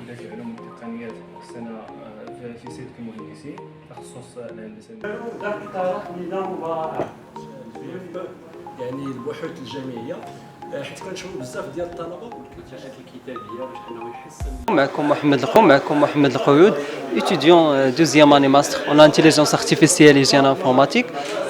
ولا في علوم التقنيات السنه في سلك المهندسين تخصص الهندسه. اخترق نظام مباراة يعني البحوث الجامعيه، حيت كنشوفوا بزاف ديال الطلبه والكتابات الكتابيه باش انه يحسن. معكم محمد القيود، étudiant deuxième année master en intelligence artificielle et génie informatique.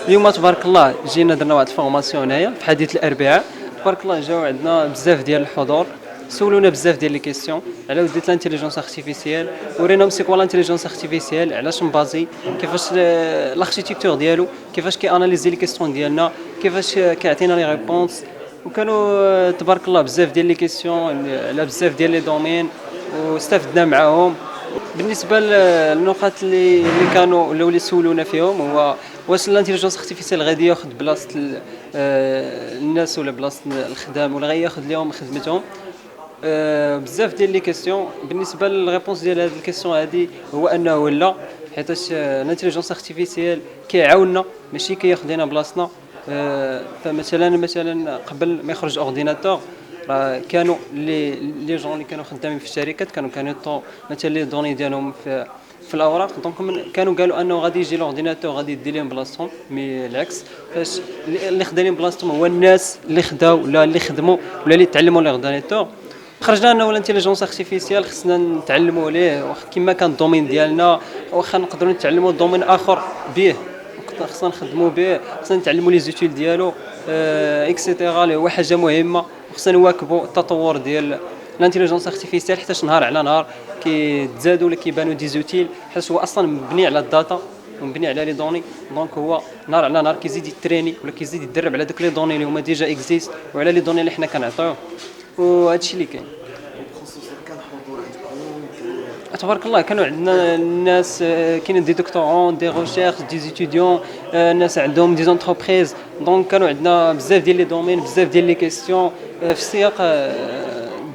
اليوم تبارك الله جينا درنا واحد الفورماسيون هنايا في حديث الاربعاء. تبارك الله جاو عندنا بزاف ديال الحضور، سولونا بزاف ديال لي كيسيون على وديت الانتيليجنس ارتيفيسيال، وريناهم سي كوا الانتيليجنس ارتيفيسيال، علاش مبازي، كيفاش الاركتيكتور ديالو، كيفاش كياناليزي لي كيسيون ديالنا، كيفاش كيعطينا لي ريبونس. وكانوا تبارك الله بزاف ديال لي كيسيون على بزاف ديال لي دومين واستفدنا معاهم. بالنسبه للنقاط اللي كانوا ولاو اللي سولونا فيهم هو واش الانتيليجنس ارتيفيسيال غادي ياخذ بلاصه الناس ولا بلاصه الخدام ولا غياخذ لهم خدمتهم. بزاف ديال لي كيسيون. بالنسبه للريبونس ديال هذه الكيسيون هذه هو انه لا، حيتاش الانتيليجنس ارتيفيسيال كيعاوننا ماشي كياخذ لنا بلاصتنا. فمثلا قبل ما يخرج اورديناتور راه كانوا لي جون اللي كانوا خدامين في الشركات كانوا مثلا لي دوني ديالهم في الاوراق. دونك كانوا قالوا انه غادي يجي الاورديناتور غادي يدي لهم بلاصتهم، مي العكس، فاش اللي خدا لهم بلاصتهم هو الناس اللي خداو ولا اللي خدموا ولا اللي تعلموا الاورديناتور. خرجنا انه الانتيليجنس ارتيفيسيال خصنا نتعلموا ليه كما كان الدومين ديالنا، واخا نقدروا نتعلموا دومين اخر به، خصنا نخدموا به، خصنا نتعلموا لي زوتيل ديالو اكسيتيرا، اللي هو حاجه مهمه. خصنا نواكبوا التطور ديال الانتيليجنس ارتيفيسيال حيت نهار على نهار كيتزادوا ولا كيبانوا دي زوتيل، حيت هو اصلا مبني على الداتا ومبني على لي دوني. دونك هو نهار على نهار كيزيد يتريني ولا كيزيد يدرب على دوك لي دوني اللي هما ديجا اكزيست وعلى لي دوني اللي حنا كنعطيوه. وهذا الشيء اللي كاين. تبارك الله كانوا عندنا الناس، كاينين دي دكتورون، دي ريشيرش، دي ستوديون، الناس عندهم دي زونتربريز. دونك كانوا عندنا بزاف ديال لي دومين، بزاف ديال لي كيسيون في السياق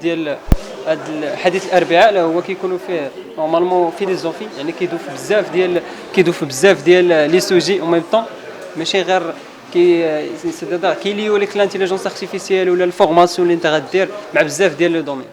ديال هذا الحديث الاربعاء. هو كيكونوا فيه نورمالمون فيلوزوفي، يعني كيدوف بزاف ديال لي سوجي او ميم طون، ماشي غير كيليو لك الانتيليجنس ارتيفيسيال ولا الفورماسيون اللي انت غدير مع بزاف ديال لو دومين.